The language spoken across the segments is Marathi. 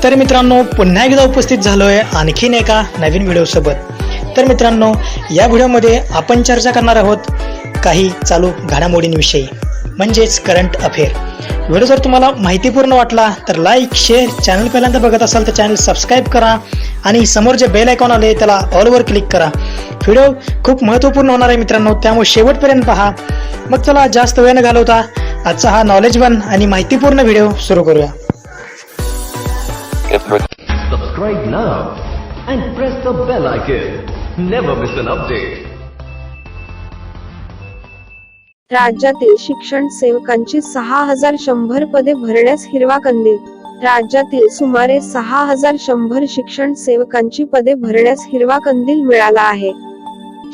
तर मित्रांनो, पुन्हा एकदा उपस्थित झालोय आणखीन एका नवीन व्हिडिओसोबत. तर मित्रांनो, या व्हिडिओमध्ये आपण चर्चा करणार आहोत काही चालू घडामोडींविषयी, म्हणजेच करंट अफेअर. व्हिडिओ जर तुम्हाला माहितीपूर्ण वाटला तर लाईक, शेअर, चॅनल पहिल्यांदा बघत असाल तर चॅनल सबस्क्राईब करा आणि समोर जे बेल आयकॉन आले त्याला ऑलवर क्लिक करा. व्हिडिओ खूप महत्त्वपूर्ण होणार आहे मित्रांनो, त्यामुळे शेवटपर्यंत पहा. मग चला जास्त वेळ न घालवता आजचा हा नॉलेज वन आणि माहितीपूर्ण व्हिडिओ सुरू करूया. Subscribe now and press the bell icon. Never miss an update. राज्यातील शिक्षण सेवकांची 6100 पदे भरण्यास हिरवा कंदील. राज्यातील सुमारे 6100 शिक्षण सेवकांची पदे भरण्यास हिरवा कंदील मिळाला आहे.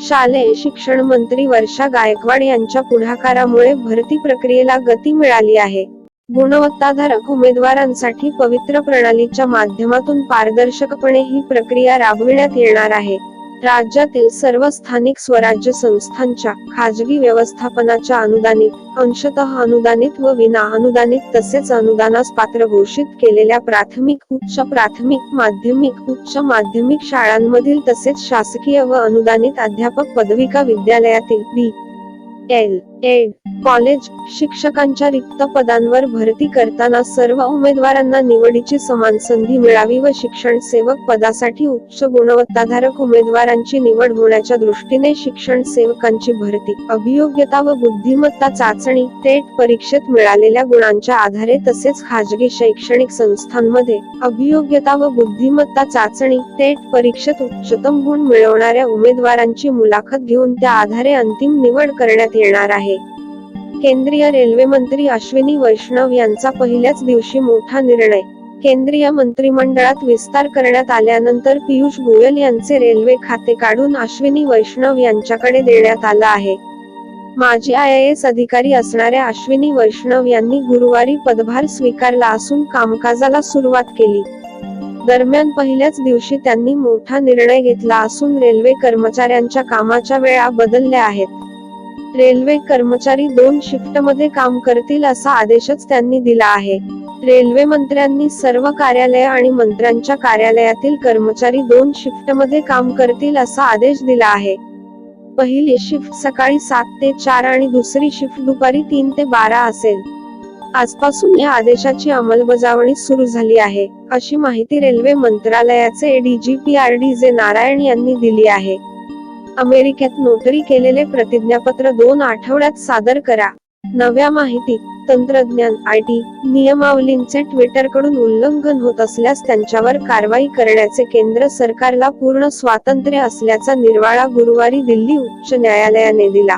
शालेय शिक्षण मंत्री वर्षा गायकवाड यांच्या पुढाकारामुळे भरती प्रक्रियेला गती मिळाली आहे. गुणवत्ताधारक उमेदवारांसाठी पवित्र प्रणालीच्या माध्यमातून पारदर्शकपणे ही प्रक्रिया राबविण्यात येणार आहे. राज्यातील सर्व स्थानिक स्वराज्य संस्थांच्या खाजगी व्यवस्थापनाच्या अनुदानित, अंशतः अनुदानित व विना अनुदानित तसेच अनुदानास पात्र घोषित केलेल्या प्राथमिक, उच्च प्राथमिक, माध्यमिक, उच्च माध्यमिक शाळांमधील तसेच शासकीय व अनुदानित अध्यापक पदविका विद्यालयातील B.Ed. कॉलेज शिक्षकांच्या रिक्त पदांवर भरती करताना सर्व उमेदवारांना निवडीची समान संधी मिळावी व शिक्षण सेवक पदासाठी उच्च गुणवत्ताधारक उमेदवारांची निवड होण्याच्या दृष्टीने शिक्षण सेवकांची भरती अभियोग्यता व बुद्धिमत्ता चाचणी टेट परीक्षेत मिळालेल्या गुणांच्या आधारे तसेच खाजगी शैक्षणिक संस्थांमध्ये अभियोग्यता व बुद्धिमत्ता चाचणी टेट परीक्षेत उच्चतम गुण मिळवणाऱ्या उमेदवारांची मुलाखत घेऊन त्या आधारे अंतिम निवड करण्यात येणार आहे. केंद्रीय रेल्वे मंत्री अश्विनी वैष्णव यांचा पहिल्याच दिवशी मोठा निर्णय. केंद्रीय मंत्रिमंडळात विस्तार करण्यात आल्यानंतर पीयूष गोयल यांचे रेल्वे खाते काढून अश्विनी वैष्णव यांच्याकडे देण्यात आलं आहे. माजी IAS अधिकारी असणाऱ्या अश्विनी वैष्णव यांनी गुरुवारी पदभार स्वीकारला असून कामकाजाला सुरुवात केली. दरम्यान पहिल्याच दिवशी त्यांनी मोठा निर्णय घेतला असून रेल्वे कर्मचाऱ्यांच्या कामाच्या वेळा बदलल्या आहेत. रेल्वे कर्मचारी 2 शिफ्टमध्ये काम करतील असा आदेशच त्यांनी दिला आहे. रेल्वे मंत्र्यांनी सर्व कार्यालय आणि मंत्र्यांच्या कार्यालयातील कर्मचारी 2 शिफ्टमध्ये काम करतील असा आदेश दिला आहे. पहिली शिफ्ट सकाळी 7 ते 4 आणि दुसरी शिफ्ट दुपारी 3 ते 12 असेल. आजपासून या आदेशाची अंमलबजावणी सुरू झाली आहे, अशी माहिती रेल्वे मंत्रालयाचे DGP RDJ नारायण यांनी दिली आहे. अमेरिकेत नोटरी केलेले प्रतिज्ञापत्र 2 आठवड्यात सादर करा. नव्या माहिती तंत्रज्ञान IT नियमावलींचे ट्विटरकडून उल्लंघन होत असल्यास त्यांच्यावर कारवाई करण्याचे केंद्र सरकारला पूर्ण स्वातंत्र्य असल्याचा निर्वाळा गुरुवारी दिल्ली उच्च न्यायालयाने दिला.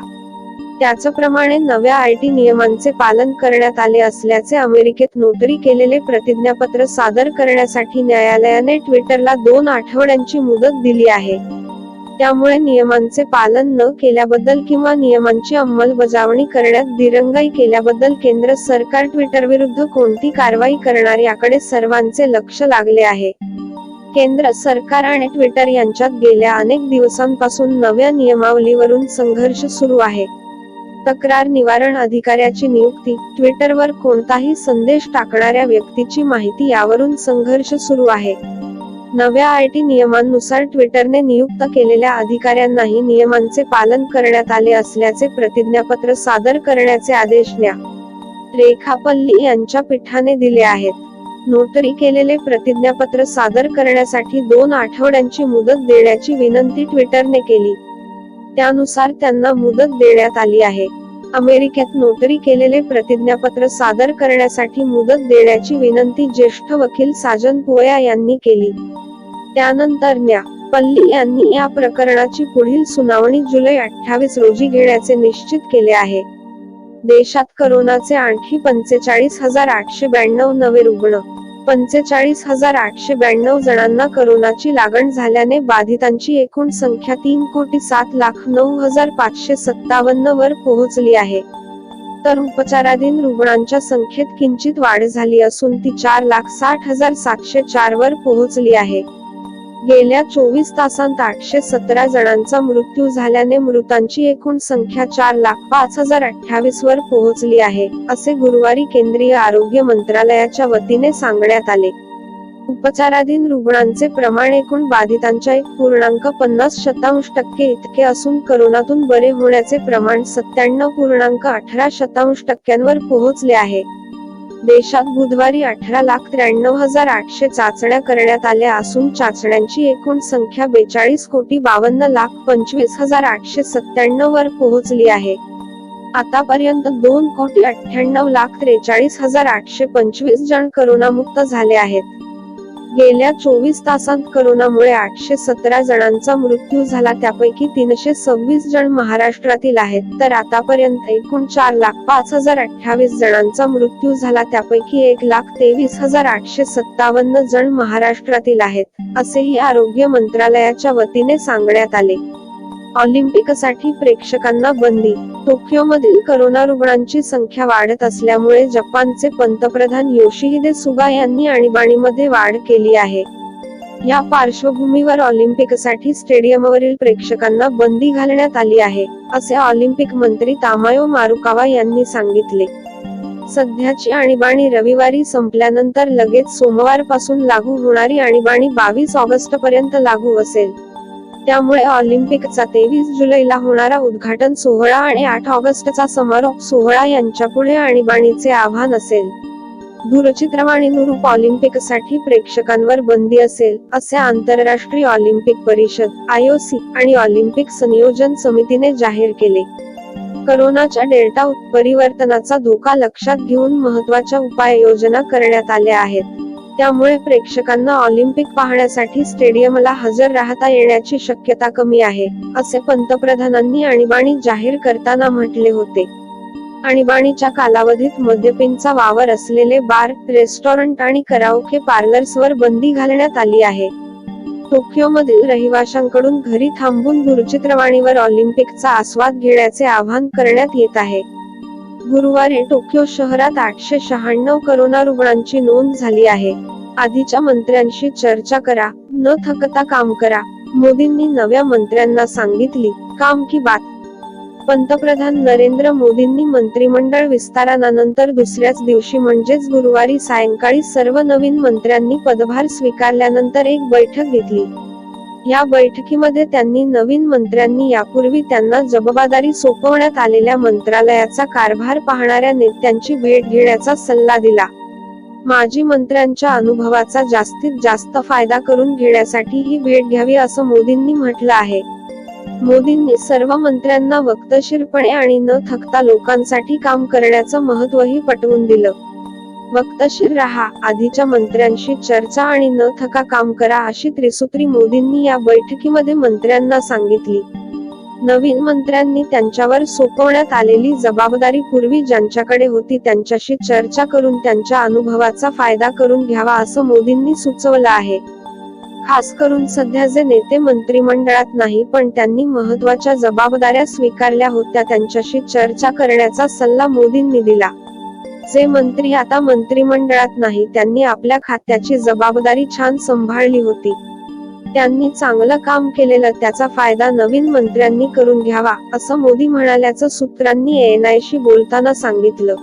त्याचप्रमाणे नव्या IT नियमांचे पालन करण्यात आले असल्याचे अमेरिकेत नोटरी केलेले प्रतिज्ञापत्र सादर करण्यासाठी न्यायालयाने ट्विटरला 2 आठवड्यांची मुदत दिली आहे. त्यामुळे नियमांचे पालन न केल्याबद्दल किंवा नियमांची अंमलबजावणी करण्यात दिरंगाई केल्याबद्दल केंद्र सरकार ट्विटर विरुद्ध कोणती कारवाई करणार याकडे सर्वांचे लक्ष लागले आहे. केंद्र सरकार आणि ट्विटर यांच्यात गेल्या अनेक दिवसांपासून नव्या नियमावलीवरून संघर्ष सुरू आहे. तक्रार निवारण अधिकाऱ्याची नियुक्ती, ट्विटरवर कोणताही संदेश टाकणाऱ्या व्यक्तीची माहिती यावरून संघर्ष सुरू आहे. नव्या IT नियमांनुसार ट्विटरने नियुक्त केलेल्या अधिकाऱ्यांनाही नियमांचे पालन करण्यात आले असल्याचे प्रतिज्ञापत्र सादर करण्याचे आदेश न्या. रेखा पल्ली यांच्या पीठाने दिले आहेत. नोटरी केलेले प्रतिज्ञापत्र सादर करण्यासाठी 2 आठवड्यांची मुदत देण्याची विनंती ट्विटरने केली. त्यानुसार त्यांना मुदत देण्यात आली आहे. अमेरिकेत नोटरी केलेले प्रतिज्ञापत्र सादर करण्यासाठी मुदत देण्याची विनंती ज्येष्ठ वकील साजन पुवया यांनी केली. त्यानंतर न्या. पल्ली यांनी या प्रकरणाची पुढील सुनावणी जुलै 28 रोजी घेण्याचे निश्चित केले आहे. देशात करोनाचे आणखी 45,892 नवे रुग्ण. 45,892 जणांना करोनाची लागण झाल्याने बाधितांची एकूण संख्या 3,07,09,557 वर पोहोचली आहे. तर उपचाराधीन रुग्णांच्या संख्येत किंचित वाढ झाली असून ती 4,60,704 वर पोहोचली आहे. गेल्या 24 तासांत 817 जणांचा मृत्यू झाल्याने मृतांची एकूण संख्या 4,05,028 वर पोहोचली आहे, असे गुरुवारी केंद्रीय आरोग्य मंत्रालयाच्या वतीने सांगण्यात आले. उपचाराधीन रुग्णांचे प्रमाण एकूण बाधितांच्या 1.50% इतके असून करोनातून बरे होण्याचे प्रमाण 97.18% वर पोहोचले आहे. देशात बुधवारी 18,93,800 चाचण्या करण्यात आल्या असून चाचण्यांची एकूण संख्या 42,52,25,897 वर पोहोचली आहे. आतापर्यंत 2,98,43,825 जण करोनामुक्त झाले आहेत. गेल्या 24 तासांत करोनामुळे 817 जणांचा मृत्यू झाला, त्यापैकी 326 जण महाराष्ट्रातील आहेत, तर आतापर्यंत एकूण 4,05,028 जणांचा मृत्यू झाला, त्यापैकी 1,23,857 जण महाराष्ट्रातील आहेत, असेही आरोग्य मंत्रालयाच्या वतीने सांगण्यात आले. ऑलिम्पिकसाठी प्रेक्षकांना बंदी. टोकियोमधील करोना रुग्णांची संख्या वाढत असल्यामुळे जपानचे पंतप्रधान योशिहिदे सुगा यांनी आणीबाणीमध्ये वाढ केली आहे. या पार्श्वभूमीवर ऑलिम्पिकसाठी स्टेडियमवरील प्रेक्षकांना बंदी घालण्यात आली आहे, असे ऑलिम्पिक मंत्री तामायो मारुकावा यांनी सांगितले. सध्याची आणीबाणी रविवारी संपल्यानंतर लगेच सोमवारपासून लागू होणारी आणीबाणी 22 ऑगस्ट पर्यंत लागू असेल. त्यामुळे ऑलिम्पिकचा 23 जुलैला होणारा उद्घाटन सोहळा आणि 8 ऑगस्टचा समारोप सोहळा यांच्यापुढे आणीबाणीचे आव्हान असेल. दूरचित्रवाणीनुरूप ऑलिम्पिकसाठी प्रेक्षकांवर बंदी असेल, असे आंतरराष्ट्रीय ऑलिम्पिक परिषद (IOC) आणि ऑलिम्पिक संयोजन समितीने जाहीर केले. करोनाच्या डेल्टा उत्परिवर्तनाचा धोका लक्षात घेऊन महत्त्वाच्या उपाययोजना करण्यात आल्या आहेत. त्यामुळे प्रेक्षकांना ऑलिम्पिक पाहण्यासाठी स्टेडियमला हजर राहता येण्याची शक्यता कमी आहे, असे पंतप्रधानांनी आणीबाणी जाहीर करताना म्हटले होते. आणीबाणीच्या कालावधीत मद्यपींचा वावर असलेले बार, रेस्टॉरंट आणि कराओके पार्लर्सवर बंदी घालण्यात आली आहे. टोकियोमधील रहिवाशांकडून घरी थांबून दूरचित्रवाणीवर ऑलिम्पिकचा आस्वाद घेण्याचे आवाहन करण्यात येत आहे. गुरुवारी टोकियो शहरात 896 करोना रुग्णांची नोंद झाली आहे. आधीच्या मंत्र्यांशी चर्चा करा, न थकता काम करा, मोदींनी नव्या मंत्र्यांना सांगितली. काम की बात. पंतप्रधान नरेंद्र मोदींनी मंत्रिमंडळ विस्तारानंतर दुसऱ्याच दिवशी म्हणजेच गुरुवारी सायंकाळी सर्व नवीन मंत्र्यांनी पदभार स्वीकारल्यानंतर एक बैठक घेतली. या बैठकीमध्ये त्यांनी नवीन मंत्र्यांनी यापूर्वी त्यांना जबाबदारी सोपवण्यात आलेल्या मंत्रालयाचा कारभार पाहणाऱ्या नेत्यांची भेट घेण्याचा सल्ला दिला. माजी मंत्र्यांच्या अनुभवाचा जास्तीत जास्त फायदा करून घेण्यासाठी ही भेट घ्यावी, असं मोदींनी म्हटलं आहे. मोदींनी सर्व मंत्र्यांना वक्तशीरपणे आणि न थकता लोकांसाठी काम करण्याचं महत्त्वही पटवून दिलं. वक्तशीर राहा, आधीच्या मंत्र्यांशी चर्चा आणि न थका काम करा, अशी त्रिसूत्री मोदींनी या बैठकीमध्ये मंत्र्यांना सांगितली. नवीन मंत्र्यांनी त्यांच्यावर सोपवण्यात आलेली जबाबदारी पूर्वी ज्यांच्याकडे होती त्यांच्याशी चर्चा करून त्यांच्या अनुभवाचा फायदा करून घ्यावा, असं मोदींनी सुचवलं आहे. खास करून सध्या जे नेते मंत्रिमंडळात नाही पण त्यांनी महत्त्वाच्या जबाबदाऱ्या स्वीकारल्या होत्या त्यांच्याशी चर्चा करण्याचा सल्ला मोदींनी दिला. जे मंत्री आता मंत्रिमंडळात नाही त्यांनी आपल्या खात्याची जबाबदारी छान सांभाळली होती. त्यांनी चांगलं काम केलेलं, त्याचा फायदा नवीन मंत्र्यांनी करून घ्यावा, असं मोदी म्हणाल्याचं सूत्रांनी ANIशी बोलताना सांगितलं.